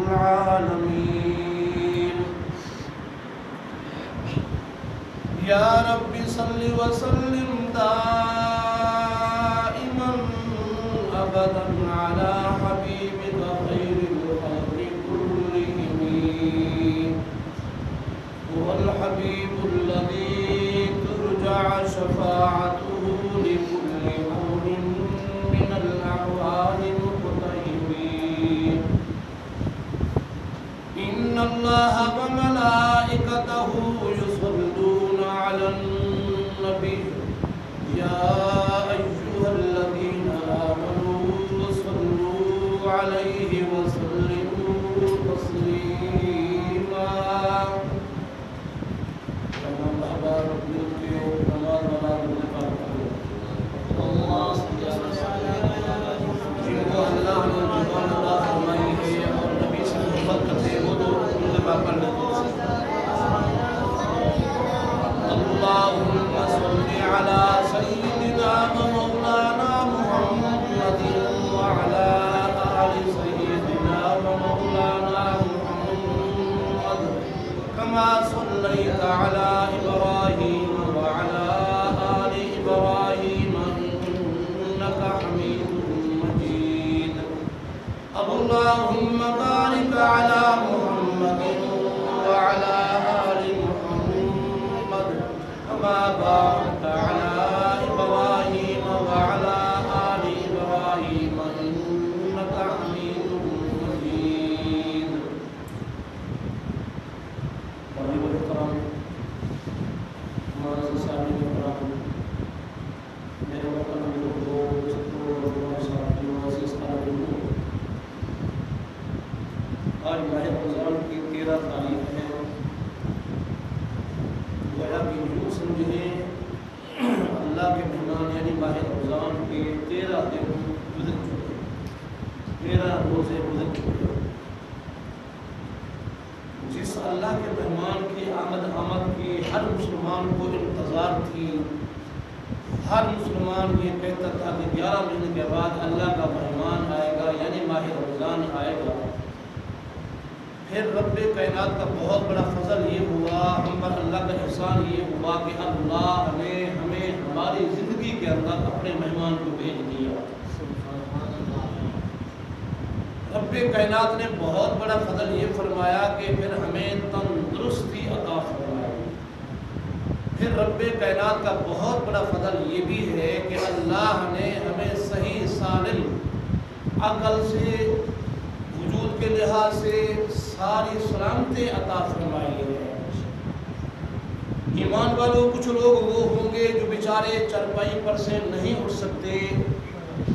العالمين يا رب صل وسلم دائما أبدا على حبيبك خير الخلق كلهم هو الحبيب الذي ترجع شفاعته لكل حول من الأحوال مقتحمين إن الله وملائكته يصلون على النبي يا أيها الذين آمنوا صلوا عليه وسلموا تسليما اللهم صل على سيدنا ومولانا محمد وعلى آل سيدنا ومولانا محمد كما صليت على إبراهيم وعلى آل إبراهيم إنك حميد مجيد اللهم بارك على محمد وعلى آل محمد كما باركت على إبراهيم وعلى آل إبراهيم إنك حميد مجيد طالب الكرام معزز سامعین الکرام میرے وطن میرے دوست اور ساتھیوں عزیز طالب علم آج ماہ رمضان کی 13 تاریخ ہے گویا کہ یوں سمجھیں اللہ کے مہمان یعنی ماہ رمضان کے 13 دن گزر چکے 13 روزے گزر چکے جس اللہ کے مہمان کی آمد کی ہر مسلمان کو انتظار تھی ہر مسلمان یہ کہتا تھا کہ 11 مہینے کے بعد اللہ کا مہمان آئے گا یعنی ماہ رمضان آئے گا پھر رب کائنات کا بہت بڑا فضل یہ ہوا ہم پر اللہ کا احسان یہ ہوا کہ اللہ نے ہمیں ہماری زندگی کے اندر اپنے مہمان کو بھیج دیا رب کائنات نے بہت بڑا فضل یہ فرمایا کہ پھر ہمیں تندرستی عطا فرمائی پھر رب کائنات کا بہت بڑا فضل یہ بھی ہے کہ اللہ نے ہمیں صحیح سالم عقل سے وجود کے لحاظ سے ساری سلامتیں عطا فرمائی ہے ایمان والوں کچھ لوگ وہ ہوں گے جو بیچارے چرپائی پر سے نہیں اٹھ سکتے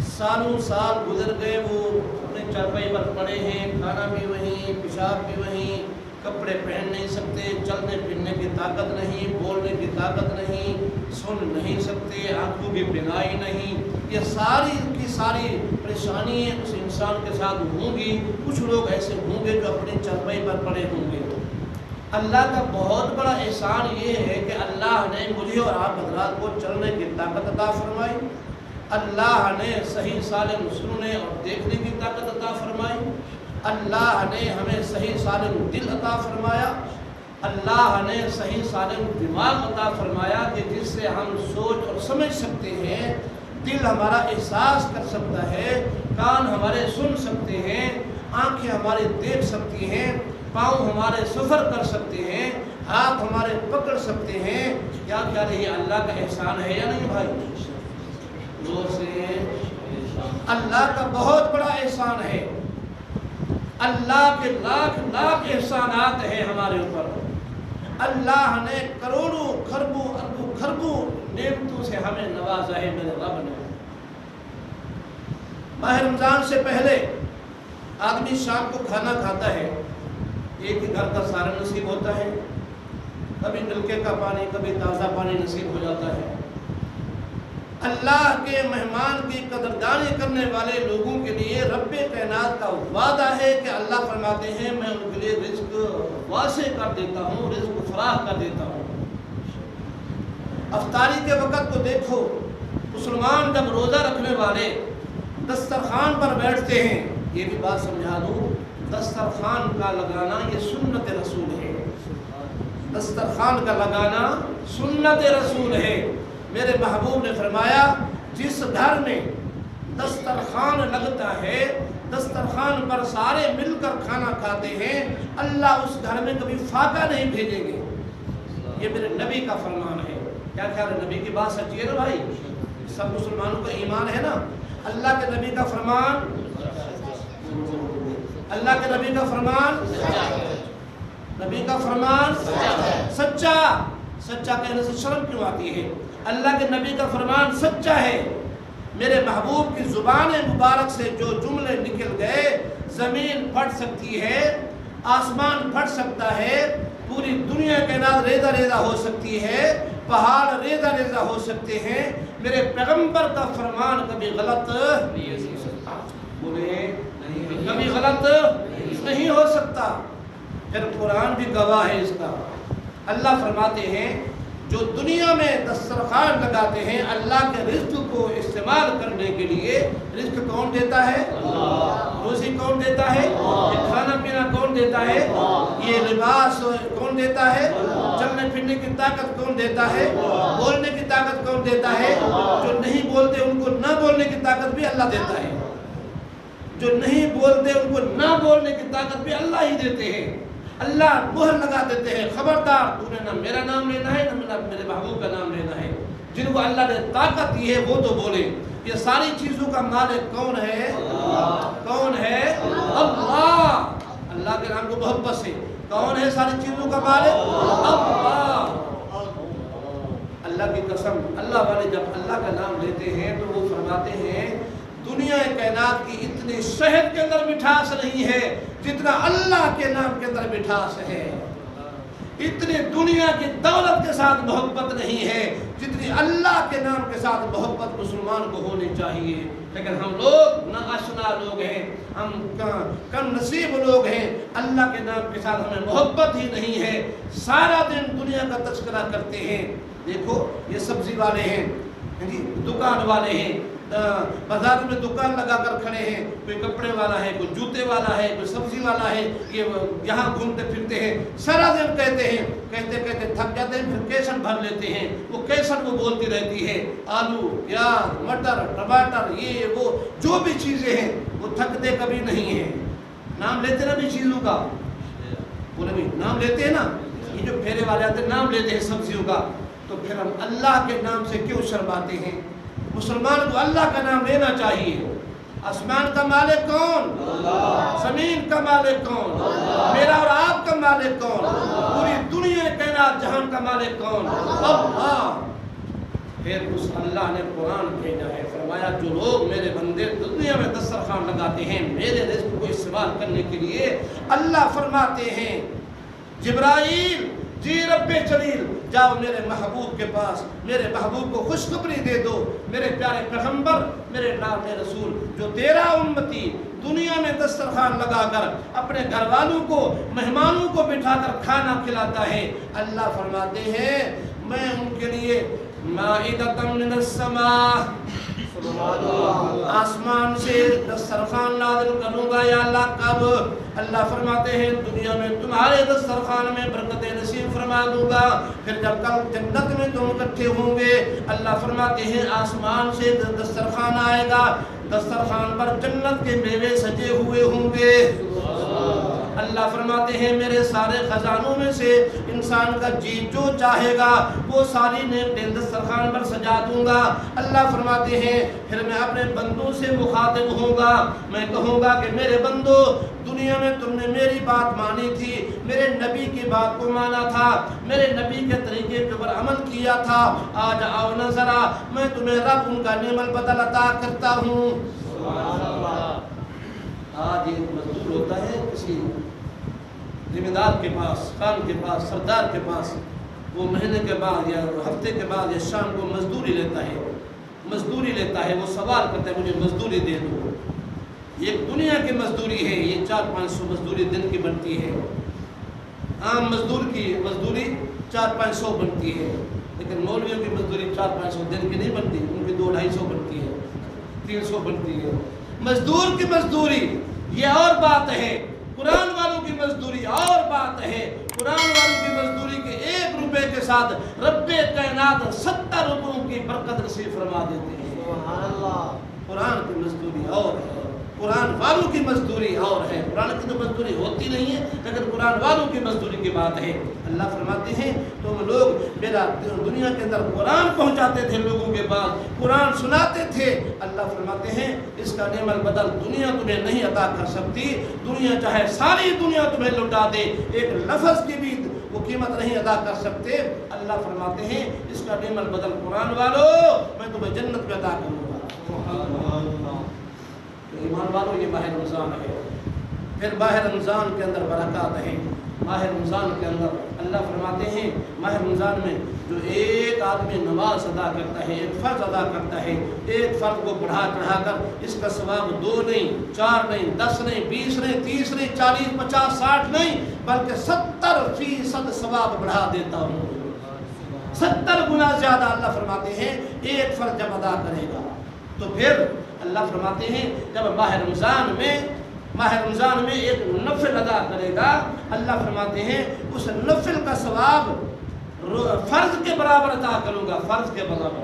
سالوں سال گزر گئے وہ اپنے چرپائی پر پڑے ہیں کھانا بھی وہیں پیشاب بھی وہیں کپڑے پہن نہیں سکتے چلنے پھرنے کی طاقت نہیں بولنے کی طاقت نہیں سن نہیں سکتے آنکھوں کی بینائی نہیں یہ ساری کی ساری پریشانی اس انسان کے ساتھ ہوں گی کچھ لوگ ایسے ہوں گے جو اپنی چرپائی پر پڑے ہوں گے اللہ کا بہت بڑا احسان یہ ہے کہ اللہ نے مجھے اور آپ حضرات کو چلنے کی طاقت عطا فرمائی اللہ نے صحیح سالم سننے اور دیکھنے کی طاقت عطا فرمائی اللہ نے ہمیں صحیح سالم دل عطا فرمایا اللہ نے صحیح سالم دماغ عطا فرمایا کہ جس سے ہم سوچ اور سمجھ سکتے ہیں دل ہمارا احساس کر سکتا ہے کان ہمارے سن سکتے ہیں آنکھیں ہمارے دیکھ سکتی ہیں پاؤں ہمارے سفر کر سکتے ہیں ہاتھ ہمارے پکڑ سکتے ہیں کیا یہ اللہ کا احسان ہے یا نہیں بھائی زور سے اللہ کا بہت بڑا احسان ہے اللہ کے لاکھ لاکھ احسانات ہیں ہمارے اوپر اللہ نے کروڑوں خربوں اربوں خربوں نعمتوں سے ہمیں نوازا ہے میرے رب نے ماہ رمضان سے پہلے آدمی شام کو کھانا کھاتا ہے ایک ہی گھر کا سارا نصیب ہوتا ہے کبھی نلکے کا پانی کبھی تازہ پانی نصیب ہو جاتا ہے اللہ کے مہمان کی قدردانی کرنے والے لوگوں کے لیے رب کائنات کا وعدہ ہے کہ اللہ فرماتے ہیں میں ان کے لیے رزق واسع کر دیتا ہوں رزق فراہ کر دیتا ہوں افطاری کے وقت کو دیکھو مسلمان جب روزہ رکھنے والے دسترخوان پر بیٹھتے ہیں یہ بھی بات سمجھا دوں، دسترخوان کا لگانا یہ سنت رسول ہے، دسترخوان کا لگانا سنت رسول ہے۔ میرے محبوب نے فرمایا جس گھر میں دسترخوان لگتا ہے، دسترخوان پر سارے مل کر کھانا کھاتے ہیں، اللہ اس گھر میں کبھی فاقہ نہیں بھیجیں گے۔ یہ میرے نبی کا فرمان ہے۔ کیا خیال ہے؟ نبی کی بات سچی ہے نا بھائی؟ سب مسلمانوں کا ایمان ہے نا؟ اللہ کے نبی کا فرمان، اللہ کے نبی کا فرمان، نبی کا فرمان سچا، سچا کہنے سے شرم کیوں آتی ہے؟ اللہ کے نبی کا فرمان سچا ہے۔ میرے محبوب کی زبان مبارک سے جو جملے نکل گئے، زمین پھٹ سکتی ہے، آسمان پھٹ سکتا ہے، پوری دنیا کائنات ریزہ ریزہ ہو سکتی ہے، پہاڑ ریزہ ریزہ ہو سکتے ہیں، میرے پیغمبر کا فرمان کبھی غلط نہیں ہو سکتا، بولے کبھی غلط نہیں ہو سکتا۔ پھر قرآن بھی گواہ ہے اس کا۔ اللہ فرماتے ہیں جو دنیا میں دسترخوان لگاتے ہیں، اللہ کے رزق کو استعمال کرنے کے لیے، رزق کون دیتا ہے؟ روزی کون دیتا ہے؟ یہ کھانا پینا کون دیتا ہے؟ یہ لباس کون دیتا ہے؟ چلنے پھرنے کی طاقت کون دیتا ہے؟ بولنے کی طاقت کون دیتا ہے؟ جو نہیں بولتے ان کو نہ بولنے کی طاقت بھی اللہ دیتا ہے، جو نہیں بولتے ان کو نہ بولنے کی طاقت بھی اللہ ہی دیتے ہیں۔ اللہ مہر لگا دیتے ہیں، خبردار تو نے نہ میرا نام لینا ہے نہ میرے محبوب کا نام لینا ہے۔ جن کو اللہ نے طاقت دی ہے وہ تو بولے۔ یہ ساری چیزوں کا مالک کون ہے؟ کون ہے؟ اللہ۔ اللہ کے نام کو محبت سے، کون ہے ساری چیزوں کا مالک؟ اللہ۔ اللہ کی قسم، اللہ والے جب اللہ کا نام لیتے ہیں تو وہ فرماتے ہیں دنیا کائنات کی اتنی شہد کے اندر مٹھاس نہیں ہے جتنا اللہ کے نام کے اندر مٹھاس ہے، اتنی دنیا کی دولت کے ساتھ محبت نہیں ہے جتنی اللہ کے نام کے ساتھ محبت مسلمان کو ہونی چاہیے۔ لیکن ہم لوگ ناآشنا لوگ ہیں، ہم کم نصیب لوگ ہیں، اللہ کے نام کے ساتھ ہمیں محبت ہی نہیں ہے، سارا دن دنیا کا تذکرہ کرتے ہیں۔ دیکھو یہ سبزی والے ہیں، دکان والے ہیں، بازار میں دکان لگا کر کھڑے ہیں، کوئی کپڑے والا ہے، کوئی جوتے والا ہے، کوئی سبزی والا ہے، یہ یہاں گھومتے پھرتے ہیں، سارا دن کہتے ہیں، کہتے کہتے تھک جاتے ہیں، پھر کیسن بھر لیتے ہیں، وہ کیسن وہ بولتی رہتی ہے، آلو پیاز مٹر ٹماٹر یہ وہ جو بھی چیزیں ہیں وہ تھکتے کبھی نہیں ہیں۔ نام لیتے نا بھی چیزوں کا، بولے بھی نام لیتے ہیں نا، یہ جو پھیرے والے آتے ہیں نام لیتے ہیں سبزیوں کا، تو پھر ہم اللہ کے نام سے کیوں شرماتے ہیں؟ مسلمان کو اللہ کا نام لینا چاہیے۔ آسمان کا مالک کون؟ اللہ۔ زمین کا مالک کون؟ اللہ۔ میرا اور آپ کا مالک کون؟ اللہ۔ پوری دنیا کائنات جہان کا مالک کون؟ اللہ۔ پھر اس اللہ نے قرآن بھیجا ہے، فرمایا جو لوگ میرے بندے دنیا میں دسترخوان لگاتے ہیں میرے رزق کو استعمال کرنے کے لیے، اللہ فرماتے ہیں جبرائیل جی رب جلیل جاؤ میرے محبوب کے پاس، میرے محبوب کو خوشخبری دے دو، میرے پیارے پیغمبر، میرے نام رسول جو تیرا امتی دنیا میں دسترخوان لگا کر اپنے گھر والوں کو مہمانوں کو بٹھا کر کھانا کھلاتا ہے، اللہ فرماتے ہیں میں ان کے لیے مائدۃ من السماء آسمان سے دسترخوان نازل کروں گا یا اللہ کب؟ اللہ فرماتے ہیں دنیا میں تمہارے دسترخوان میں برکت نصیب فرما دوں گا، پھر جب کل جنت میں تم اکٹھے ہوں گے اللہ فرماتے ہیں آسمان سے دسترخوان آئے گا، دسترخوان پر جنت کے میوے سجے ہوئے ہوں گے، اللہ فرماتے ہیں میرے سارے خزانوں میں سے انسان کا جی جو چاہے گا وہ ساری نعمتیں دسترخوان پر سجا دوں گا، اللہ فرماتے ہیں پھر میں اپنے بندوں سے مخاطب ہوں گا، میں کہوں گا کہ میرے بندو دنیا میں تم نے میری بات مانی تھی، میرے نبی کی بات کو مانا تھا، میرے نبی کے طریقے کے اوپر عمل کیا تھا، آج آؤ نہ ذرا میں تمہیں رب ان کا نعم البدل عطا کرتا ہوں۔ آج ایک مزدور ہوتا ہے کسی ذمہ دار کے پاس، خان کے پاس، سردار کے پاس، وہ مہینے کے بعد یا ہفتے کے بعد یا شام کو مزدوری لیتا ہے، وہ سوال کرتا ہے مجھے مزدوری دے دو۔ یہ دنیا کی مزدوری ہے، یہ 400-500 مزدوری دن کی بنتی ہے، عام مزدور کی مزدوری 400-500 بنتی ہے، لیکن مولویوں کی مزدوری 400-500 دن کی نہیں بنتی، ان کی 200-250 بنتی ہے، 300 بنتی ہے۔ مزدور کی مزدوری یہ اور بات ہے، قرآن والوں کی مزدوری اور بات ہے۔ قرآن والوں کی مزدوری کے 1 روپے کے ساتھ رب کائنات 70 روپوں کی برکت نصیب فرما دیتے ہیں۔ سبحان اللہ۔ قرآن کی مزدوری اور ہے، قرآن والوں کی مزدوری اور ہے۔ قرآن کی تو مزدوری ہوتی نہیں ہے، لیکن قرآن والوں کی مزدوری کی بات ہے۔ اللہ فرماتے ہیں تم لوگ میرا دنیا کے اندر قرآن پہنچاتے تھے لوگوں کے پاس، قرآن سناتے تھے۔ اللہ فرماتے ہیں اس کا نعم البدل دنیا تمہیں نہیں عطا کر سکتی۔ دنیا چاہے ساری دنیا تمہیں لوٹا دے، ایک لفظ کی بھی وہ قیمت نہیں ادا کر سکتے۔ اللہ فرماتے ہیں اس کا نعم البدل قرآن والو میں تمہیں جنت میں عطا کروں گا۔ ایمان والو یہ ماہ رمضان ہے، پھر ماہ رمضان کے اندر برکات ہیں۔ ماہ رمضان کے اندر اللہ فرماتے ہیں ماہ رمضان میں جو ایک آدمی نماز ادا کرتا ہے، ایک فرض ادا کرتا ہے، ایک فرض کو بڑھا چڑھا کر اس کا ثواب 2 نہیں، 4 نہیں، 10 نہیں، 20 نہیں، 30 نہیں، 40، 50، 60 نہیں، بلکہ 70% ثواب بڑھا دیتا ہوں۔ 70 گنا زیادہ اللہ فرماتے ہیں ایک فرض جب ادا کرے گا تو پھر اللہ فرماتے ہیں جب ماہ رمضان میں ایک نفل ادا کرے گا، اللہ فرماتے ہیں اس نفل کا ثواب فرض کے برابر عطا کروں گا، فرض کے برابر۔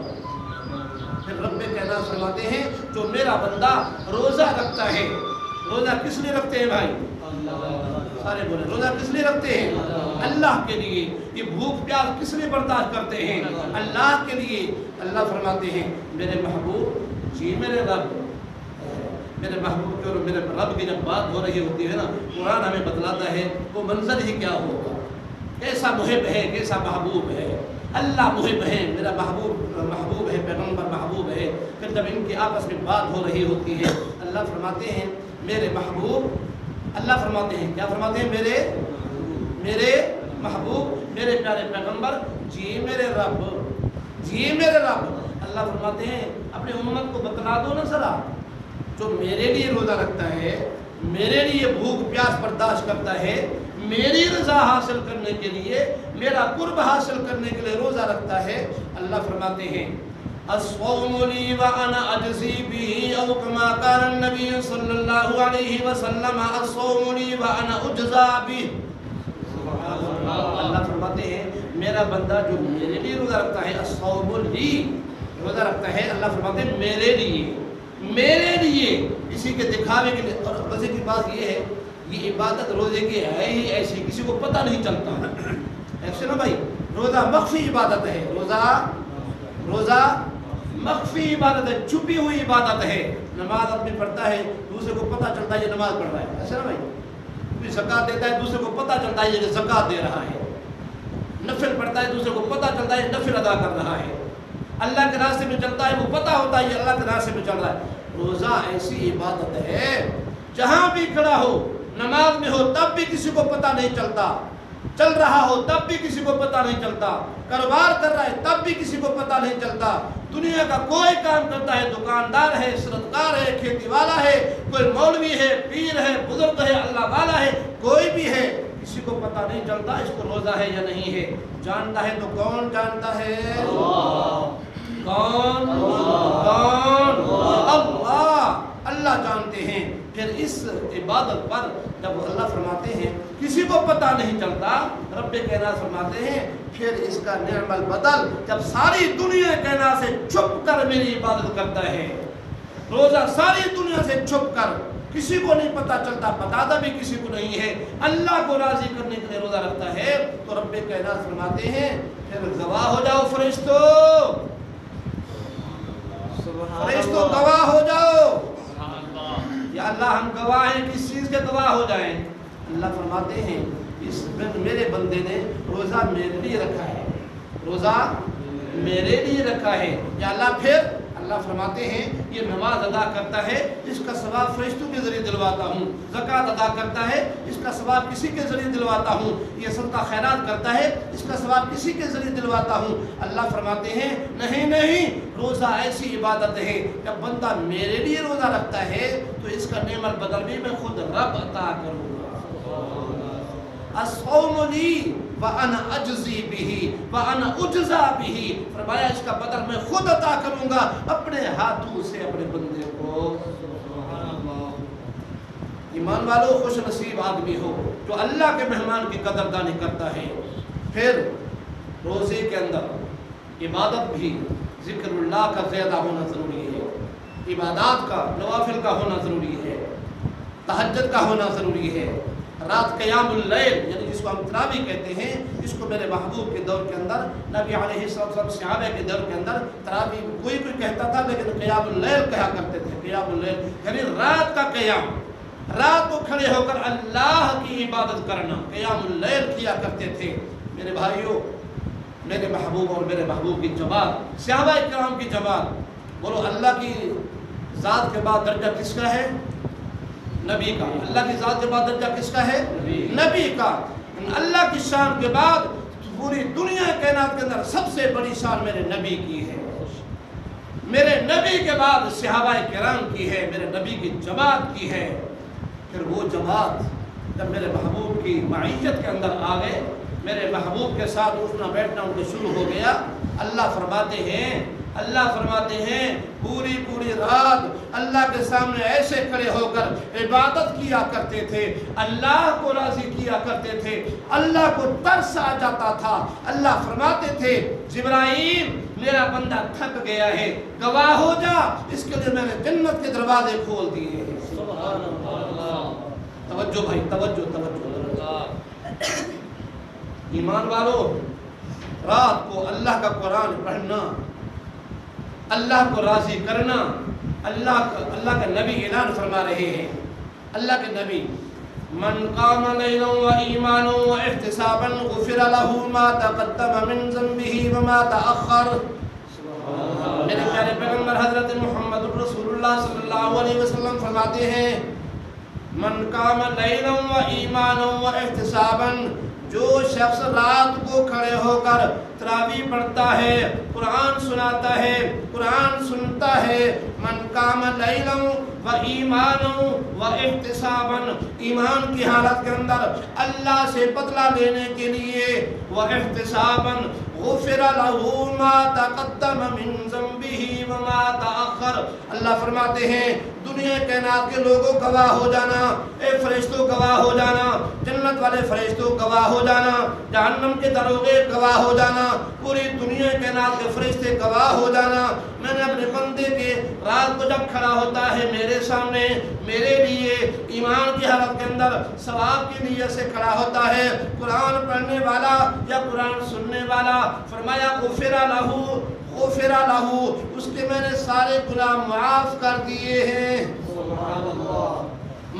پھر رب کائنات فرماتے ہیں جو میرا بندہ روزہ رکھتا ہے، روزہ کس لیے رکھتے ہیں بھائی؟ سارے بولے روزہ کس لیے رکھتے ہیں؟ اللہ کے لیے۔ یہ بھوک پیاس کس لیے برداشت کرتے ہیں؟ اللہ کے لیے۔ اللہ فرماتے ہیں میرے محبوب جی میرے رب، میرے محبوب کی اور میرے رب کی جب بات ہو رہی ہوتی ہے نا، قرآن ہمیں بتلاتا ہے وہ منظر ہی کیا ہوگا، کیسا محب ہے، کیسا محبوب ہے۔ اللہ محب ہے، میرا محبوب ہے، پیغمبر محبوب ہے۔ پھر جب ان کی آپس میں بات ہو رہی ہوتی ہے اللہ فرماتے ہیں میرے محبوب، اللہ فرماتے ہیں کیا فرماتے ہیں؟ میرے محبوب، میرے پیارے پیغمبر جی میرے رب، جی میرے رب۔ اللہ فرماتے ہیں اپنی امت کو بتلا دو نا ذرا، جو میرے لیے روزہ رکھتا ہے، میرے لیے بھوک پیاس برداشت کرتا ہے، میری رضا حاصل کرنے کے لیے، میرا قرب حاصل کرنے کے لیے روزہ رکھتا ہے، اللہ فرماتے ہیں الصوم لی وانا اجزی به او کما قال النبی صلی اللہ علیہ وسلم الصوم لی وانا اجزا به۔ اللہ فرماتے ہیں میرا بندہ جو میرے لیے روزہ رکھتا ہے، الصوم لی روزہ رکھتا ہے، اللہ فرماتے ہیں میرے لیے، اسی کے دکھاوے کے لیے۔ اور مزے کی بات یہ ہے یہ عبادت روزے کی ہے ہی ایسی، کسی کو پتہ نہیں چلتا ایسے نا بھائی۔ روزہ مخفی عبادت ہے، روزہ مخفی عبادت ہے، چھپی ہوئی عبادت ہے۔ نماز آدمی پڑھتا ہے دوسرے کو پتہ چلتا ہے یہ نماز پڑھ رہا ہے، ایسے نا بھائی۔ کوئی زکوٰۃ دیتا ہے دوسرے کو پتہ چلتا ہے یہ زکوٰۃ دے رہا ہے۔ نفل پڑھتا ہے دوسرے کو پتہ چلتا ہے نفل ادا کر رہا ہے۔ اللہ کے راستے میں چلتا ہے وہ پتہ ہوتا ہے یہ اللہ کے راستے میں چل رہا ہے۔ روزہ ایسی عبادت ہے جہاں بھی کھڑا ہو، نماز میں ہو تب بھی کسی کو پتہ نہیں چلتا، چل رہا ہو تب بھی کسی کو پتہ نہیں چلتا، کاروبار کر رہا ہے تب بھی کسی کو پتہ نہیں چلتا، دنیا کا کوئی کام کرتا ہے، دکاندار ہے، صنعتکار ہے، کھیتی والا ہے، کوئی مولوی ہے، پیر ہے، بزرگ ہے، اللہ والا ہے، کوئی بھی ہے، کسی کو پتہ نہیں چلتا اس کو روزہ ہے یا نہیں ہے۔ جانتا ہے تو کون جانتا ہے؟ کون؟ اللہ، اللہ جانتے ہیں۔ پھر اس عبادت پر جب اللہ فرماتے ہیں کسی کو پتہ نہیں چلتا، رب کائنات فرماتے ہیں پھر اس کا نعم البدل جب ساری دنیا کائنات سے چھپ کر میری عبادت کرتا ہے، روزہ ساری دنیا سے چھپ کر کسی کو نہیں پتہ چلتا، بتاتا بھی کسی کو نہیں ہے، اللہ کو راضی کرنے کے لیے روزہ رکھتا ہے، تو رب کائنات فرماتے ہیں پھر گواہ ہو جاؤ فرشتو، فرشتو گواہ ہو جاؤ۔ یا اللہ ہم گواہ ہیں، کس چیز کے گواہ ہو جائیں؟ اللہ فرماتے ہیں اس میرے بندے نے روزہ میرے لیے رکھا ہے، روزہ میرے لیے رکھا ہے۔ یا اللہ پھر اللہ فرماتے ہیں یہ نماز ادا کرتا ہے اس کا ثواب فرشتوں کے ذریعے دلواتا ہوں، زکوٰۃ ادا کرتا ہے اس کا ثواب کسی کے ذریعے دلواتا ہوں، یہ صدقہ خیرات کرتا ہے اس کا ثواب کسی کے ذریعے دلواتا ہوں۔ اللہ فرماتے ہیں نہیں، روزہ ایسی عبادت ہے جب بندہ میرے لیے روزہ رکھتا ہے تو اس کا نعم البدل بھی میں خود رب عطا کروں گا۔ الصوم لی وانا اجزی بہ وانا اجزا بہ، فرمایا اس کا بدل میں خود عطا کروں گا اپنے ہاتھوں سے اپنے بندے کو۔ ایمان والو خوش نصیب آدمی ہو جو اللہ کے مہمان کی قدردانی کرتا ہے۔ پھر روزے کے اندر عبادت بھی ذکر اللہ کا زیادہ ہونا ضروری ہے، عبادات کا نوافل کا ہونا ضروری ہے، تہجد کا ہونا ضروری ہے، رات قیام اللیل یعنی جس کو ہم تراویح کہتے ہیں، اس کو میرے محبوب کے دور کے اندر نبی علیہ السلام صحابہ کے دور کے اندر تراویح کوئی کہتا تھا، لیکن قیام اللیل کہا کرتے تھے۔ قیام اللیل یعنی رات کا قیام، رات کو کھڑے ہو کر اللہ کی عبادت کرنا، قیام اللیل کیا کرتے تھے۔ میرے بھائیوں، میرے محبوب اور میرے محبوب کی جماعت، صحابہ کرام کی جماعت، بولو اللہ کی ذات کے بعد درجہ کس کا ہے؟ نبی کا۔ اللہ کی ذات کے بعد درجہ کس کا ہے؟ نبی کا۔ اللہ کی شان کے بعد پوری دنیا کائنات کے اندر سب سے بڑی شان میرے نبی کی ہے، میرے نبی کے بعد صحابہ کرام کی ہے، میرے نبی کی جماعت کی ہے۔ پھر وہ جماعت جب میرے محبوب کی معیت کے اندر آ گئے، میرے محبوب کے ساتھ اٹھنا بیٹھنا ان کو شروع ہو گیا، اللہ فرماتے ہیں پوری رات اللہ کے سامنے ایسے کھڑے ہو کر عبادت کیا کرتے تھے، اللہ کو راضی کیا کرتے تھے، اللہ کو ترس آ جاتا تھا۔ اللہ فرماتے تھے جبرائیل میرا بندہ تھک گیا ہے، گواہ ہو جا، اس کے لیے میں نے جنت کے دروازے کھول دیے ہیں۔ سبحان اللہ۔ توجہ بھائی، توجہ۔ ایمان والو، رات کو اللہ کا قرآن پڑھنا، اللہ کو راضی کرنا، اللہ کا نبی اعلان فرما رہے ہیں، اللہ کے نبی، من قام لیلا و ایمانا و احتسابا غفر له ما تقدم من ذنبه وما تأخر۔ میرے پیارے پیغمبر حضرت محمد رسول اللہ صلی اللہ علیہ وسلم فرماتے ہیں، من قام لیلا و ایمانا و احتسابا، جو شخص رات کو کھڑے ہو کر تراویح پڑھتا ہے، قرآن سناتا ہے، قرآن سنتا ہے، من قام لیلا و ایمانا و احتسابا، ایمان کی حالت کے اندر اللہ سے بدلہ لینے کے لیے، و احتسابا غفر له ما تقدم من ذنبه وما تأخر۔ اللہ فرماتے ہیں دنیا کائنات کے لوگوں گواہ ہو جانا، اے فرشتوں گواہ ہو جانا، جنت والے فرشتوں گواہ ہو جانا، جہنم کے دروغے گواہ ہو جانا، پوری دنیا کائنات کے فرشتے گواہ ہو جانا، میں نے اپنے بندے کے رات کو جب کھڑا ہوتا ہے میرے سامنے، میرے لیے ایمان کی حالت کے اندر ثواب کی نیت سے کھڑا ہوتا ہے، قرآن پڑھنے والا یا قرآن سننے والا، فرمایا غفر لہ، اس کے میں نے سارے گناہ معاف کر دیے ہیں۔ سبحان اللہ۔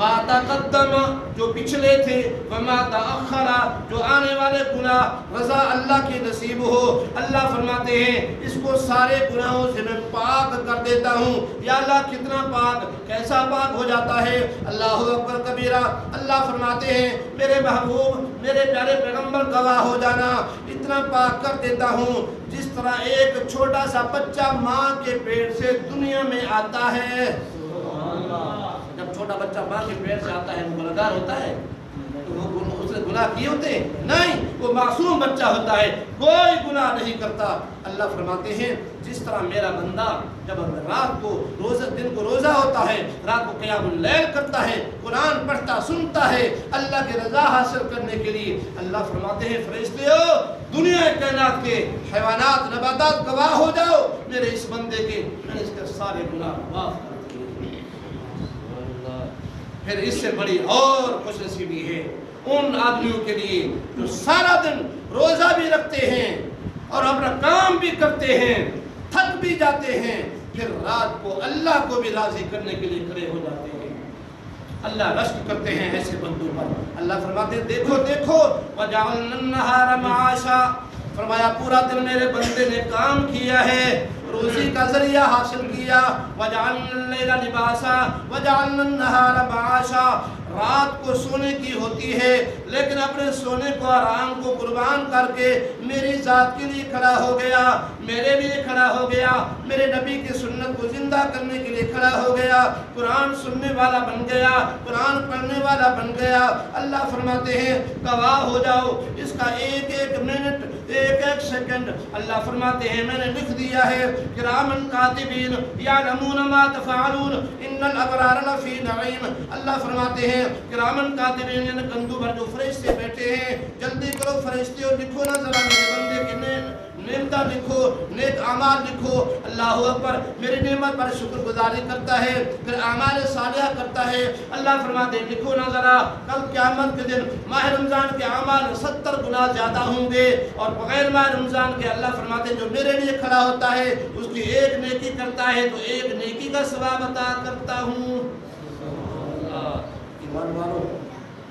ما تقدم، جو پچھلے تھے، وما تأخر، جو آنے والے گناہ، رضا اللہ کی نصیب ہو۔ اللہ فرماتے ہیں اس کو سارے گناہوں سے میں پاک کر دیتا ہوں۔ یا اللہ کتنا پاک، کیسا پاک ہو جاتا ہے، اللہ اکبر کبیرہ۔ اللہ فرماتے ہیں میرے محبوب، میرے پیارے پیغمبر گواہ ہو جانا، اتنا پاک کر دیتا ہوں جس طرح ایک چھوٹا سا بچہ ماں کے پیٹ سے دنیا میں آتا ہے۔ جب چھوٹا بچہ ماں کے پیٹ سے آتا ہے وہ گنہگار ہوتا ہے؟ تو اس نے گناہ کیے ہوتے ہیں؟ نہیں، وہ معصوم بچہ ہوتا ہے، کوئی گناہ نہیں کرتا۔ اللہ فرماتے ہیں جس طرح میرا بندہ جب رات کو دن کو روزہ ہوتا ہے، رات کو قیام اللیل کرتا ہے، قرآن پڑھتا سنتا ہے اللہ کی رضا حاصل کرنے کے لیے، اللہ فرماتے ہیں فرشتیو دنیا کائنات کے حیوانات نباتات گواہ ہو جاؤ میرے اس بندے کے، میں نے اس کے سارے گناہ معاف کر دیے۔ پھر اس سے بڑی اور خوش نصیبی ہے ان آدمیوں کے لیے جو سارا دن روزہ بھی رکھتے ہیں اور اپنا کام بھی کرتے ہیں، تھک بھی جاتے ہیں، پھر رات کو اللہ کو بھی راضی کرنے کے لیے کھڑے ہو جاتے ہیں، اللہ رشک کرتے ہیں ایسے بندوں پر۔ اللہ فرماتے ہیں دیکھو وَجَعَلْنَا النَّهَارَ مَعَاشًا، فرمایا پورا دن میرے بندے نے کام کیا ہے، روزی کا ذریعہ حاصل کیا، وَجَعَلْنَا اللَّيْلَ لِبَاسًا وَجَعَلْنَا النَّهَارَ مَعَاشًا، رات کو سونے کی ہوتی ہے لیکن اپنے سونے کو آرام کو قربان کر کے میری ذات کے لیے کھڑا ہو گیا، میرے لیے کھڑا ہو گیا، میرے نبی کی سنت کو زندہ کرنے کے لیے کھڑا ہو گیا، قرآن سننے والا بن گیا، قرآن پڑھنے والا بن گیا۔ اللہ فرماتے ہیں گواہ ہو جاؤ، اس کا ایک ایک منٹ، ایک ایک سیکنڈ اللہ فرماتے ہیں میں نے لکھ دیا ہے۔ کرامن کاتبین یعلمون ما تفعلون ان الابرار لفی نعیم۔ اللہ فرماتے ہیں کرامن کاتبین، یعنی کندھوں پر جو فرشتے بیٹھے ہیں، جلدی کرو فرشتوں، لکھو نا ذرا میرے بندے کی نعمتیں لکھو، نیک اعمال لکھو۔ اللہ اکبر، میری نعمت پر شکر گزاری کرتا ہے، پھر اعمال صالحہ کرتا ہے۔ اللہ فرماتے ہیں لکھو نا ذرا، کل قیامت کے دن ماہ رمضان کے اعمال 70 گنا زیادہ ہوں گے، اور بغیر ماہ رمضان کے اللہ فرماتے ہیں جو میرے لیے کھڑا ہوتا ہے اس کی ایک نیکی کرتا ہے تو ایک نیکی کا ثواب عطا کرتا ہوں۔ ایمان والو،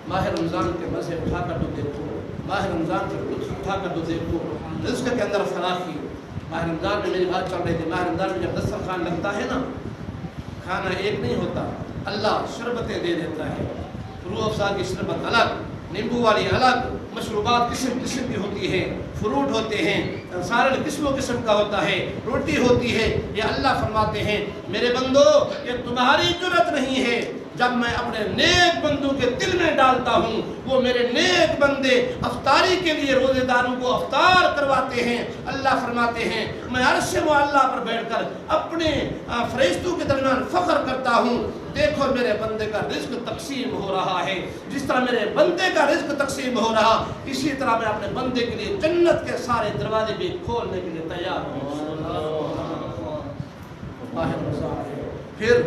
ماہ رمضان کے مزے اٹھا کر تو دیکھو، ماہ رمضان کے لطف اٹھا کر تو دیکھو، رزق کے اندر فراخی۔ ماہ رمضان میں میری بات چل رہی تھی، ماہ رمضان میں جب دسترخوان لگتا ہے نا، کھانا ایک نہیں ہوتا، اللہ شربتیں دے دیتا ہے۔ روح افزا کی شربت الگ، نیمبو والی الگ، مشروبات قسم قسم کی ہوتی ہے، فروٹ ہوتے ہیں، سارے قسم و قسم کا ہوتا ہے، روٹی ہوتی ہے۔ یہ اللہ فرماتے ہیں میرے بندو یہ تمہاری جرت نہیں ہے، جب میں اپنے نیک بندوں کے دل میں ڈالتا ہوں، وہ میرے نیک بندے افطاری کے لیے روزے داروں کو افطار کرواتے ہیں۔ اللہ فرماتے ہیں میں عرش معلیٰ پر بیٹھ کر اپنے فرشتوں کے درمیان فخر کرتا ہوں، دیکھو میرے بندے کا رزق تقسیم ہو رہا ہے۔ جس طرح میرے بندے کا رزق تقسیم ہو رہا، اسی طرح میں اپنے بندے کے لیے جنت کے سارے دروازے بھی کھولنے کے لیے تیار ہوں۔ ماہ رمضان ہے، پھر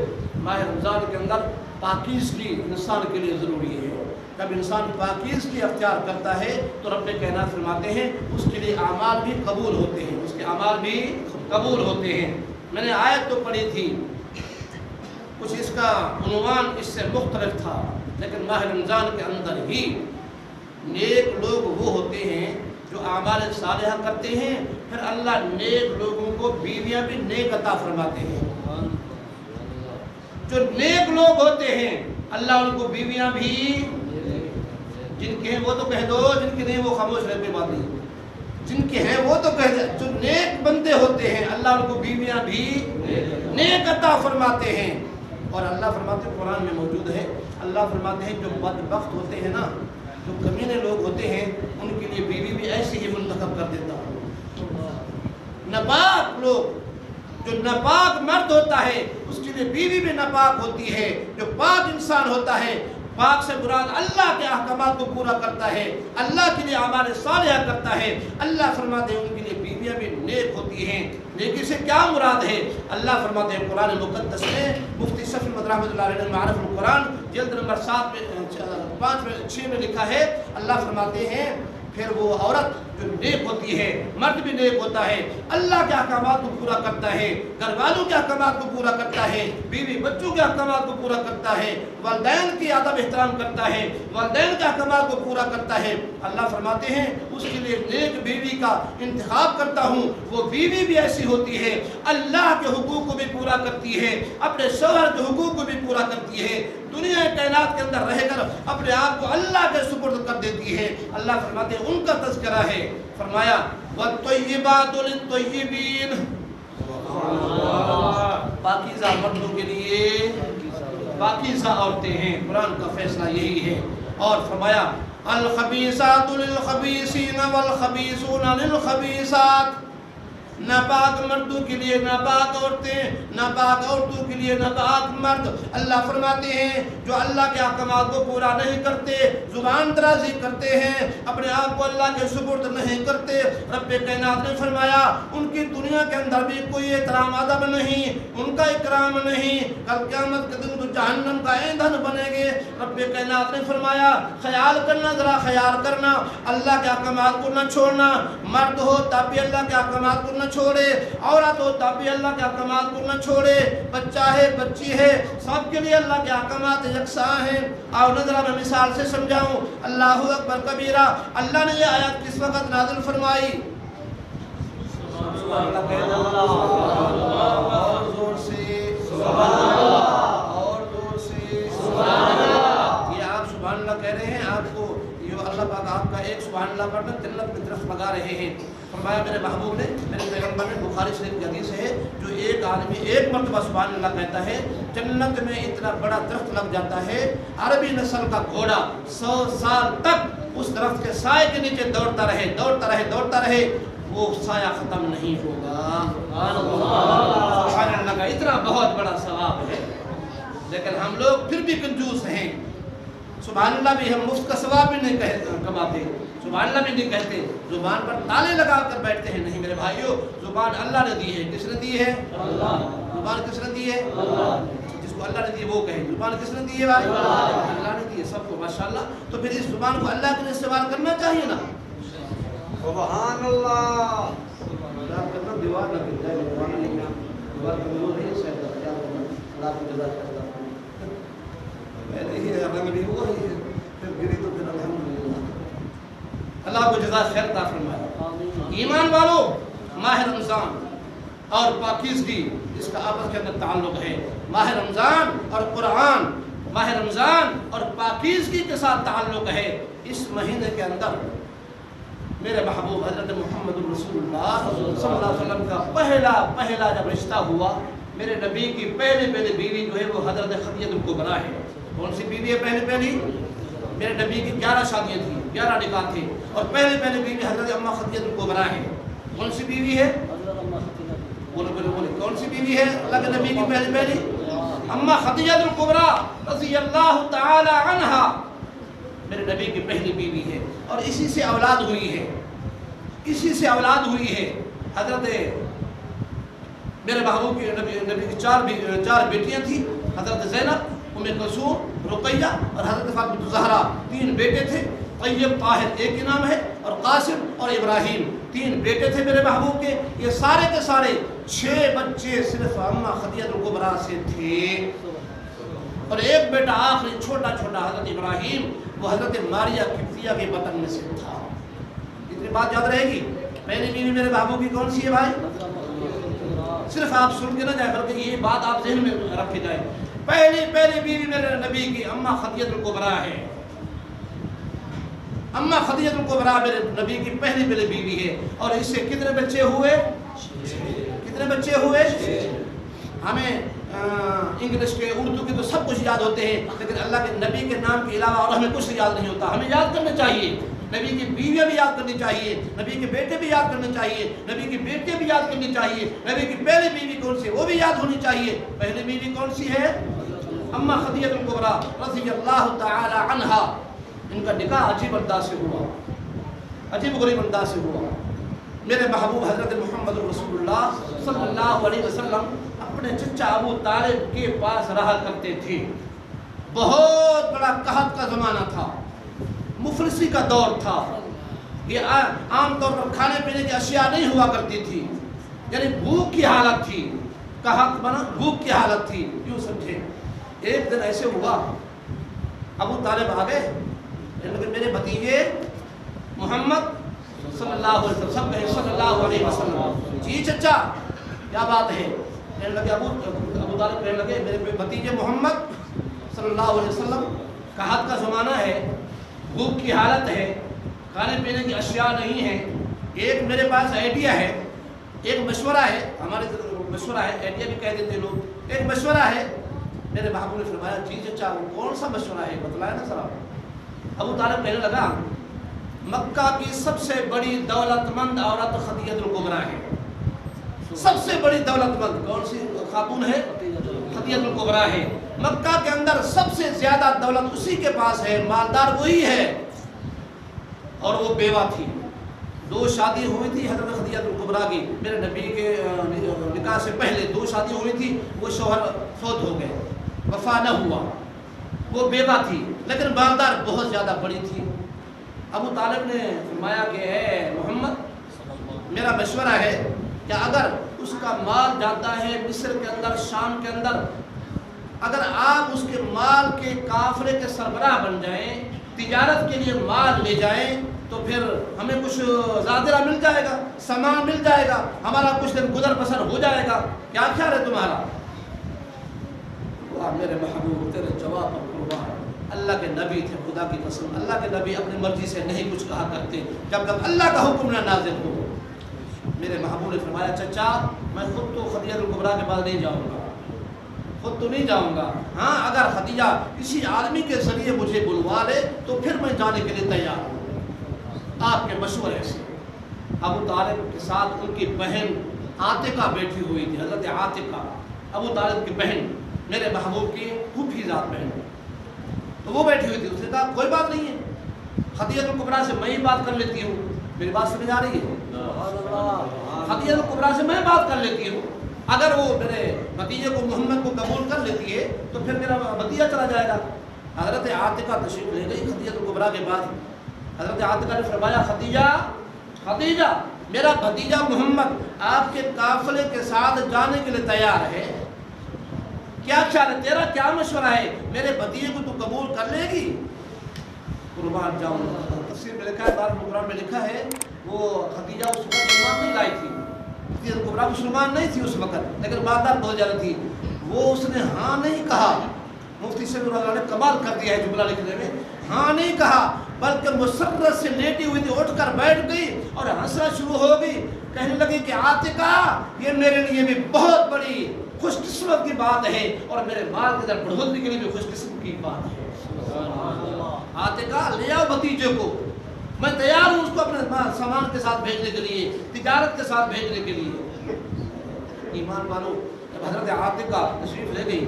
ماہ رمضان کے اندر پاکیزگی انسان کے لیے ضروری ہے۔ جب انسان پاکیزگی اختیار کرتا ہے تو رب کائنات فرماتے ہیں اس کے لیے اعمال بھی قبول ہوتے ہیں، اس کے اعمال بھی قبول ہوتے ہیں۔ میں نے آیت تو پڑھی تھی، کچھ اس کا عنوان اس سے مختلف تھا، لیکن ماہ رمضان کے اندر ہی نیک لوگ وہ ہوتے ہیں جو اعمال صالحہ کرتے ہیں، پھر اللہ نیک لوگوں کو بیویاں بھی نیک عطا فرماتے ہیں۔ جو نیک لوگ ہوتے ہیں اللہ ان کو بیویاں بھی، جن کے ہیں وہ تو کہہ دو، جن کے نہیں وہ خاموش رہنے بات نہیں، جن کے ہیں وہ تو کہہ دو، جو نیک بندے ہوتے ہیں اللہ ان کو بیویاں بھی نیک عطا فرماتے ہیں۔ اور اللہ فرماتے ہیں قرآن میں موجود ہے، اللہ فرماتے ہیں جو بدبخت ہوتے ہیں نا، جو کمینے لوگ ہوتے ہیں، ان کے لیے بیوی بھی ایسی ہی منتخب کر دیتا ہوں۔ ناپاک لوگ، جو ناپاک مرد ہوتا ہے اس کے لیے بیوی بھی ناپاک ہوتی ہے۔ جو پاک انسان ہوتا ہے، پاک سے مراد اللہ کے احکامات کو پورا کرتا ہے، اللہ کے لیے اعمال صالحہ کرتا ہے، اللہ فرماتے ہیں ان کے لیے بیویاں بھی نیک ہوتی ہیں۔ نیکی سے کیا مراد ہے؟ اللہ فرماتے ہیں قرآن مقدس میں، مفتی شفیع احمد رحمۃ اللہ علیہ نے معرف القرآن جلد نمبر 6 میں لکھا ہے، اللہ فرماتے ہیں پھر وہ عورت جو نیک ہوتی ہے، مرد بھی نیک ہوتا ہے، اللہ کے احکامات کو پورا کرتا ہے، گھر والوں کے احکامات کو پورا کرتا ہے، بیوی بچوں کے احکامات کو پورا کرتا ہے، والدین کی ادب احترام کرتا ہے، والدین کے احکامات کو پورا کرتا ہے۔ اللہ فرماتے ہیں اس کے لیے نیک بیوی کا انتخاب کرتا ہوں، وہ بیوی بھی ایسی ہوتی ہے اللہ کے حقوق کو بھی پورا کرتی ہے، اپنے شوہر کے حقوق کو بھی پورا کرتی ہے، دنیا کائنات کے اندر رہ کر اپنے آپ کو اللہ کے سپرد کر دیتی ہے۔ اللہ فرماتے ہیں ان کا تذکرہ ہے، فرمایا وَالطَّيِّبَاتُ لِلطَّيِّبِينَ، پاکیزہ مردوں کے لیے پاکیزہ عورتیں ہیں، قرآن کا فیصلہ یہی ہے۔ اور فرمایا الخبیثات للخبیثین والخبیثون للخبیثات، ناپاک مردوں کے لیے ناپاک عورتیں، ناپاک عورتوں کے لیے ناپاک مرد۔ اللہ فرماتے ہیں جو اللہ کے احکامات کو پورا نہیں کرتے، زبان درازی کرتے ہیں، اپنے آپ کو اللہ کے سپرد نہیں کرتے، رب کائنات نے فرمایا ان کی دنیا کے اندر بھی کوئی احترام ادب نہیں، ان کا اکرام نہیں، کل قیامت کے دن تو جہنم کا ایندھن بنے گے۔ رب کائنات نے فرمایا خیال کرنا، ذرا خیال کرنا، اللہ کے احکامات کو نہ چھوڑنا، مرد ہو تب بھی اللہ کے احکامات کو نہ چھوڑے، عورت ہو تب بھی اللہ کے احکامات کو نہ چھوڑے، بچہ ہے بچی ہے، سب کے لیے اللہ کے احکامات یکساں ہیں۔ اور نظرہ میں مثال سے سمجھاؤں، اللہ اکبر کبیرہ، اللہ نے یہ آیت کس وقت نازل فرمائی؟ اور زور سے سبحان اللہ، اور زور سے سبحان اللہ۔ یہ آپ سبحان اللہ کہہ رہے ہیں آپ کو یہ اللہ پاک آپ کا ایک سبحان اللہ پڑھنا جنت میں درخت لگا رہے ہیں. فرمایا میرے محبوب نے, میرے پیغمبر نے, بخاری شریف کی حدیث ہے, جو ایک آدمی ایک مرتبہ سبحان اللہ کہتا ہے جنت میں اتنا بڑا درخت لگ جاتا ہے. عربی نسل کا گھوڑا 100 سال تک اس درخت کے سائے کے نیچے دوڑتا رہے, وہ سایہ ختم نہیں ہوگا. سبحان اللہ کا اتنا بہت بڑا ثواب ہے. لیکن ہم لوگ پھر بھی کنجوس ہیں. سبحان اللہ بھی ہم مفت کا ثواب بھی نہیں کماتے, سبحان اللہ بھی نہیں کہتے, زبان پر تالے لگا کر بیٹھتے ہیں. نہیں میرے بھائیو, زبان اللہ نے دی ہے. کس نے دی ہے؟ اللہ. زبان کس نے دی ہے؟ اللہ. جس کو اللہ نے دی وہ کہے. زبان کس نے دی ہے بھائی؟ اللہ نے دی ہے سب کو ماشاءاللہ. تو پھر اس زبان کو اللہ کے لیے استعمال کرنا چاہیے نا. سبحان اللہ. دیوار نہ گر جائے, دیوار کمزور ہے شاید اللہ کو جزا کرتا اللہ کو جزا خیر عطا فرمائے. ایمان والو, ماہ رمضان اور پاکیزگی اس کا آپس کے اندر تعلق ہے. ماہ رمضان اور قرآن, ماہ رمضان اور پاکیزگی کے ساتھ تعلق ہے. اس مہینے کے اندر میرے محبوب حضرت محمد رسول اللہ صلی اللہ علیہ وسلم کا پہلا جب رشتہ ہوا, میرے نبی کی پہلی بیوی جو ہے وہ حضرت خدیجہ الکبریٰ ہے. کون سی بیوی ہے پہلی؟ میرے نبی کی 11 شادیاں تھیں, 11 نکاح تھے, اور پہلی بیوی حضرت اماں خدیجہ الکبریٰ ہے. کون سی بیوی ہے؟ بولے کون سی بیوی ہے اللہ کے نبی کی پہلی؟ اماں خدیجہ الکبریٰ رضی اللہ تعالی عنہا میرے نبی کی پہلی بیوی ہے. اور اسی سے اولاد ہوئی ہے. حضرت میرے محبوب کی نبی کی 4 بیٹیاں تھیں. حضرت زینب, ام کلثوم, رقیہ اور حضرت فاطمہ الزہرا. 3 بیٹے تھے. طیب, طاہر ایک ہی نام ہے, اور قاسم اور ابراہیم 3 بیٹے تھے میرے محبوب کے. یہ سارے کے سارے 6 بچے صرف اماں خدیجہ الکبریٰ سے تھے. اور ایک بیٹا آخری چھوٹا حضرت ابراہیم, وہ حضرت ماریہ قبطیہ کے بطن میں سے تھا. اتنی بات یاد رہے گی. پہلی بیوی میرے محبوب کی کون سی ہے بھائی؟ صرف آپ سن کے نہ جائیں بلکہ یہ بات آپ ذہن میں رکھ کے جائیں. پہلی بیوی میرے نبی کی اماں خدیجہ الکبریٰ ہے. اماں خدیجہ الکبریٰ میرے نبی کی پہلی بیوی ہے. اور اس سے کتنے بچے ہوئے؟ ہمیں انگلش کے, اردو کے تو سب کچھ یاد ہوتے ہیں, لیکن اللہ کے نبی کے نام کے علاوہ اور ہمیں کچھ یاد نہیں ہوتا. ہمیں یاد کرنا چاہیے. نبی کی بیویاں بھی یاد کرنی چاہیے, نبی کے بیٹے بھی یاد کرنے چاہیے, نبی کی بیٹیاں بھی یاد کرنی چاہیے. نبی کی پہلی بیوی کون سی ہے وہ بھی یاد ہونی چاہیے. پہلی بیوی کون سی ہے؟ اماں خدیجہ الکبریٰ رضی اللہ تعالی عنہا. ان کا نکاح عجیب انداز سے ہوا, عجیب غریب انداز سے ہوا. میرے محبوب حضرت محمد رسول اللہ صلی اللہ علیہ وسلم اپنے چچا ابو طالب کے پاس رہا کرتے تھے. بہت بڑا قحط کا زمانہ تھا, مفلسی کا دور تھا. یہ عام طور پر کھانے پینے کی اشیاء نہیں ہوا کرتی تھی, یعنی بھوک کی حالت تھی. قحط بنا بھوک کی حالت تھی, یوں سمجھے. ایک دن ایسے ہوا, ابو طالب آ گئے, میرے بھتیجے محمد صلی اللہ علیہ وسلم, سب کہیں صلی اللہ علیہ وسلم. جی چچا کیا بات ہے؟ کہنے لگے ابو طالب کہنے لگے میرے بھتیجے محمد صلی اللہ علیہ وسلم, قحط کا زمانہ ہے, بھوک کی حالت ہے, کھانے پینے کی اشیاء نہیں ہے. ایک میرے پاس آئیڈیا ہے, ایک مشورہ ہے. ہمارے مشورہ ہے, آئیڈیا بھی کہہ دیتے لوگ. ایک مشورہ ہے. میرے محبوب نے فرمایا جی چچا وہ کون سا مشورہ ہے بتلائے نا ذرا. ابو طالب کہنے لگا مکہ کی سب سے بڑی دولت مند عورت خدیجہ الکبریٰ ہے. سب سے بڑی دولت مند کون سی خاتون ہے؟ خدیجہ الکبریٰ ہے. مکہ کے اندر سب سے زیادہ دولت اسی کے پاس ہے, مالدار وہی ہے, اور وہ بیوہ تھی. 2 شادی ہوئی تھی حضرت خدیجہ الکبریٰ کی. میرے نبی کے نکاح سے پہلے 2 شادی ہوئی تھی. وہ شوہر فوت ہو گئے, وفا نہ ہوا. وہ بیوہ تھی لیکن مالدار بہت زیادہ بڑی تھی. ابو طالب نے فرمایا کہ اے محمد میرا مشورہ ہے کہ اگر اس کا مال جاتا ہے مصر کے اندر, شام کے اندر, اگر آپ اس کے مال کے قافلے کے سربراہ بن جائیں, تجارت کے لیے مال لے جائیں, تو پھر ہمیں کچھ زادرہ مل جائے گا, سامان مل جائے گا, ہمارا کچھ دن گزر بسر ہو جائے گا. کیا خیال ہے تمہارا؟ میرے محبوب تیرے جواب پر قربان. اللہ کے نبی تھے، خدا کی قسم اللہ کے نبی اپنی مرضی سے نہیں کچھ کہا کرتے جب تک اللہ کا حکم نہ نازل ہو۔ میرے محبوب نے فرمایا چچا میں خود تو خدیجہ الکبریٰ کے پاس نہیں جاؤں گا، خود تو نہیں جاؤں گا، ہاں اگر خدیجہ کسی آدمی کے ذریعے مجھے بلوا لے تو پھر میں جانے کے لیے تیار ہوں۔ آپ کے مشورے سے ابو طالب کے ساتھ ان کی بہن عاتقہ بیٹھی ہوئی تھی، حضرت عاتقہ ابو طالب کی بہن، میرے محبوب کی پھوپھی ذات بہن، تو وہ بیٹھی ہوئی تھی۔ اس نے کہا کوئی بات نہیں ہے، خدیجہ الکبریٰ سے میں ہی بات کر لیتی ہوں، میری بات سمجھ آ رہی ہے؟ خدیجہ الکبریٰ سے میں بات کر لیتی ہوں، اگر وہ میرے بھتیجے کو محمد کو قبول کر لیتی ہے تو پھر میرا بھتیجا چلا جائے گا۔ حضرت عاتقہ تشریف لے گئی خدیجہ الکبریٰ کے بعد۔ حضرت عاتقہ نے فرمایا خدیجہ میرا بھتیجا محمد آپ کے قافلے کے ساتھ جانے کے لیے تیار ہے، کیا خیال ہے تیرا، کیا مشورہ ہے، میرے بھتیجے کو تو قبول کر لے گی؟ قربان جاؤں، تفسیر میں لکھا ہے، دارالقرآن میں لکھا ہے وہ خدیجہ اس وقت ایمان نہیں لائی تھی، خدیجہ الکبریٰ مسلمان نہیں تھی اس وقت، لیکن باردار بہت زیادہ تھی، وہ اس نے ہاں نہیں کہا۔ مفتی صاحب اللہ نے کمال کر دیا ہے جملہ لکھنے میں، ہاں نہیں کہا بلکہ مسرت سے لیٹی ہوئی تھی، اٹھ کر بیٹھ گئی اور ہنسنا شروع ہو گئی، کہنے لگی کہ عاتقہ یہ میرے لیے بھی بہت بڑی خوش قسمت کی بات ہے اور میرے مال کے در بڑھوتری کے لیے بھی خوش قسمت کی بات ہے۔ عاتقہ لے آؤ بھتیجے کو، میں تیار ہوں اس کو اپنے سامان کے ساتھ بھیجنے کے لیے، تجارت کے ساتھ بھیجنے کے لیے۔ ایمان والو جب حضرت عاتقہ تشریف لے گئی،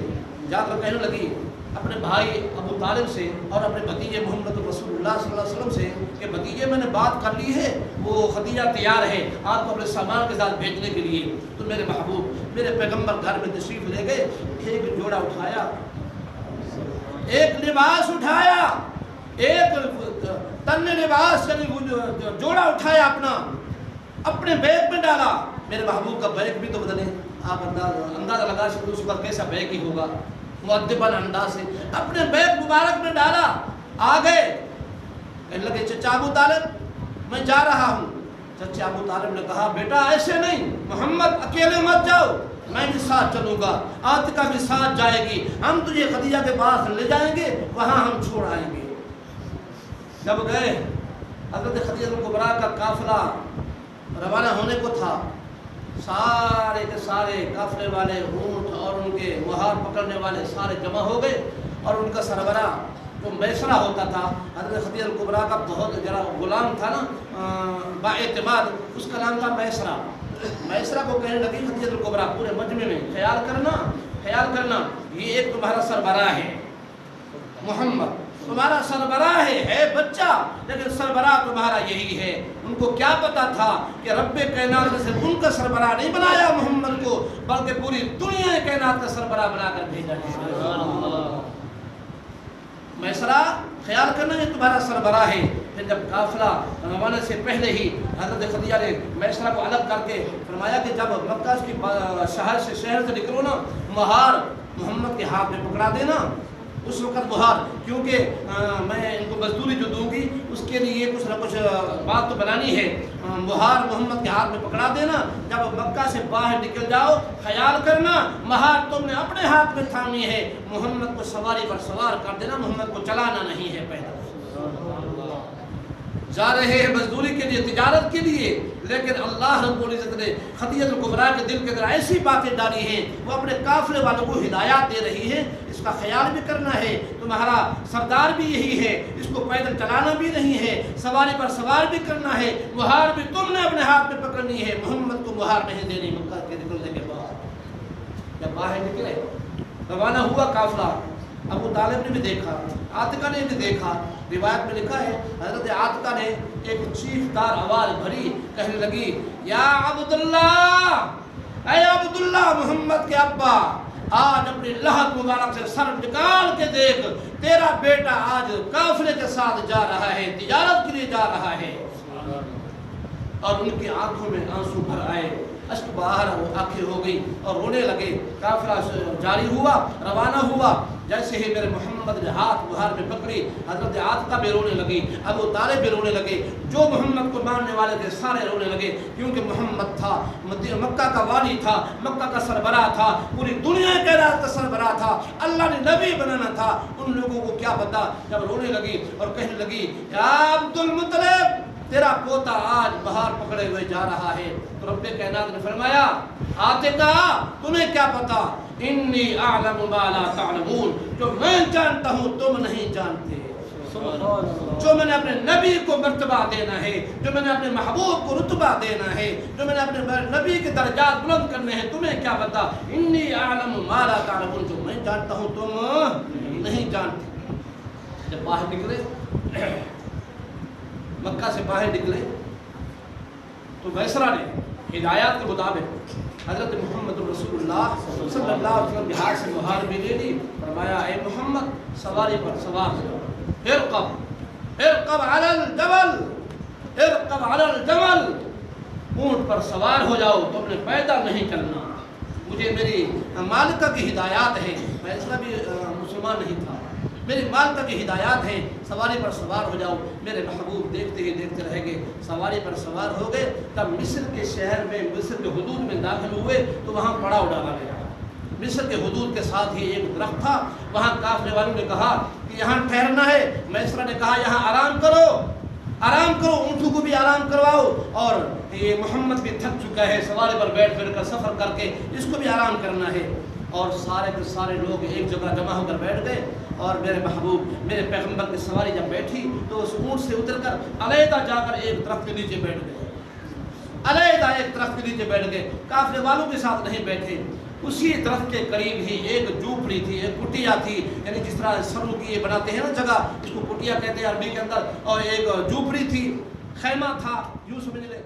جا کر کہنے لگی اپنے بھائی ابو طالب سے اور اپنے بھتیجے محمد رسول اللہ صلی اللہ علیہ وسلم سے کہ بھتیجے میں نے بات کر لی ہے، وہ خدیجہ تیار ہے آپ کو اپنے سامان کے ساتھ بھیجنے کے لیے۔ تو میرے محبوب میرے پیغمبر گھر میں تشریف لے گئے، ایک جوڑا اٹھایا، ایک لباس اٹھایا، ایک تن لباس جوڑا اٹھایا، اپنے بیگ میں ڈالا۔ میرے محبوب کا بیگ بھی تو بدلے، آپ اندازہ لگا سکتے اس وقت کیسا بیگ ہی ہوگا، مؤدباً انداز سے اپنے بیگ مبارک میں ڈالا، آ گئے، کہنے لگے چچا ابو طالب میں جا رہا ہوں۔ چچا ابو طالب نے کہا بیٹا ایسے نہیں، محمد اکیلے مت جاؤ، میں بھی ساتھ چلوں گا، عاتقہ بھی ساتھ جائے گی، ہم تجھے خدیجہ کے پاس لے جائیں گے، وہاں ہم چھوڑ آئیں گے۔ جب گئے حضرت خدیجہ الکبریٰ کا قافلہ روانہ ہونے کو تھا، سارے کے سارے قافلے والے اونٹ اور ان کے مہار پکڑنے والے سارے جمع ہو گئے، اور ان کا سربراہ جو میسرہ ہوتا تھا، حضرت خدیجہ الکبریٰ کا بہت جڑا غلام تھا نا با اعتماد، اس کا نام تھا میسرہ کو کہنے لگی خدیجہ الکبریٰ پورے مجمع میں خیال کرنا یہ ایک تمہارا سربراہ ہے، محمد تمہارا سربراہ ہے بچہ، لیکن سربراہ تمہارا یہی ہے۔ ان کو کیا پتا تھا کہ رب کائنات نے صرف ان کا سربراہ نہیں بنایا محمد کو، بلکہ پوری دنیا کائنات کا سربراہ بنا کر بھیجا ہے۔ میسرہ خیال کرنا یہ تمہارا سربراہ ہے۔ پھر جب قافلہ روانہ سے پہلے ہی حضرت خدیجہ نے میسرہ کو الگ کر کے فرمایا کہ جب مکہ کی شہر سے نکلو نا، مہار محمد کے ہاتھ میں پکڑا دینا، اس وقت مہار، کیونکہ میں ان کو مزدوری جو دوں گی اس کے لیے کچھ نہ کچھ بات تو بنانی ہے، مہار محمد کے ہاتھ میں پکڑا دینا، جب مکہ سے باہر نکل جاؤ خیال کرنا مہار تم نے اپنے ہاتھ میں تھامی ہے، محمد کو سواری پر سوار کر دینا، محمد کو چلانا نہیں ہے۔ پہلا جا رہے ہیں مزدوری کے لیے، تجارت کے لیے، لیکن اللہ رب العزت نے خدیجہ الکبریٰ کے دل کے اندر ایسی باتیں ڈالی ہیں، وہ اپنے قافلے والوں کو ہدایات دے رہی ہے، اس کا خیال بھی کرنا ہے، تمہارا سردار بھی یہی ہے، اس کو پیدل چلانا بھی نہیں ہے، سواری پر سوار بھی کرنا ہے، مہار بھی تم نے اپنے ہاتھ میں پکڑنی ہے، محمد کو مہار نہیں دینی۔ مکہ کے نکلنے کے بعد جب باہر نکلے روانہ ہوا قافلہ، ابو طالب نے بھی دیکھا، عاتقہ نے بھی دیکھا، روایت میں لکھا ہے حضرت عاتقہ نے ایک چیخدار آواز بھری، کہنے لگی یا عبداللہ، اے عبداللہ محمد کے ابا، آج اپنی لحد مبارک سے سر نکال کے دیکھ، تیرا بیٹا آج قافلے کے ساتھ جا رہا ہے، تجارت کے لیے جا رہا ہے، اور ان کی آنکھوں میں آنسو بھر آئے، اشک باہر وہ آنکھیں ہو گئی اور رونے لگے۔ قافلہ جاری ہوا، روانہ ہوا، جیسے ہی میرے محمد نے ہاتھ بہار میں پکڑی، حضرت عاتقہ بھی رونے لگی، ابو طالب بھی رونے لگے، جو محمد کو ماننے والے تھے سارے رونے لگے، کیونکہ محمد تھا، مکہ کا والی تھا، مکہ کا سربراہ تھا، پوری دنیا کے راز کا سربراہ تھا، اللہ نے نبی بنانا تھا۔ ان لوگوں کو کیا پتا، جب رونے لگی اور کہنے لگی یا عبد المطلب تیرا پوتا آج بہار پکڑے ہوئے جا رہا ہے، تو رب کائنات نے فرمایا عاتقہ تمہیں کیا پتا، انی اعلم ما لا تعلمون، جو میں جانتا ہوں تم نہیں جانتے۔ جو میں نے اپنے نبی کو مرتبہ دینا ہے، جو میں نے اپنے محبوب کو رتبہ دینا ہے، جو میں نے اپنے نبی کے درجات بلند کرنے ہیں، تمہیں کیا پتا، انی اعلم ما لا تعلمون، جو میں جانتا ہوں تم نہیں جانتے۔ جب باہر نکلے، مکہ سے باہر نکلے تو ویسرا نے ہدایات کے مطابق حضرت محمد رسول اللہ صلی اللہ علیہ وسلم کے ہاتھ سے مہار بھی لے لی، فرمایا اے محمد سواری پر سوار ہو، ارقب علی الجبل، ارقب علی الجبل، اونٹ پر سوار ہو جاؤ، تم نے پیدل نہیں چلنا۔ مجھے میری مالکہ کی ہدایات ہیں، میں اس کا بھی مسلمان نہیں تھا، میری مالکہ کی ہدایات ہیں، سواری پر سوار ہو جاؤ۔ میرے محبوب دیکھتے ہی دیکھتے رہ گئے، سواری پر سوار ہو گئے۔ تب مصر کے شہر میں، مصر کے حدود میں داخل ہوئے تو وہاں پڑاؤ ڈالا گیا۔ مصر کے حدود کے ساتھ ہی ایک درخت تھا، وہاں قافلے والوں نے کہا کہ یہاں ٹھہرنا ہے۔ میسرہ نے کہا یہاں آرام کرو، آرام کرو، اونٹوں کو بھی آرام کرواؤ، اور یہ محمد بھی تھک چکا ہے سواری پر بیٹھ پھر کر سفر کر کے، اس کو بھی آرام کرنا ہے۔ اور سارے کے سارے لوگ ایک جگہ جمع ہو کر بیٹھ گئے، اور میرے محبوب میرے پیغمبر کی سواری جب بیٹھی تو اس اونٹ سے اتر کر علیحدہ جا کر ایک درخت کے نیچے بیٹھ گئے، علیحدہ ایک درخت کے نیچے بیٹھ گئے، قافلے والوں کے ساتھ نہیں بیٹھے۔ اسی درخت کے قریب ہی ایک جھوپڑی تھی، ایک کٹیا تھی، یعنی جس طرح سروں کی یہ بناتے ہیں نا جگہ، اس کو کٹیا کہتے ہیں عربی کے اندر، اور ایک جھوپڑی تھی، خیمہ تھا، یوں سمجھ لے۔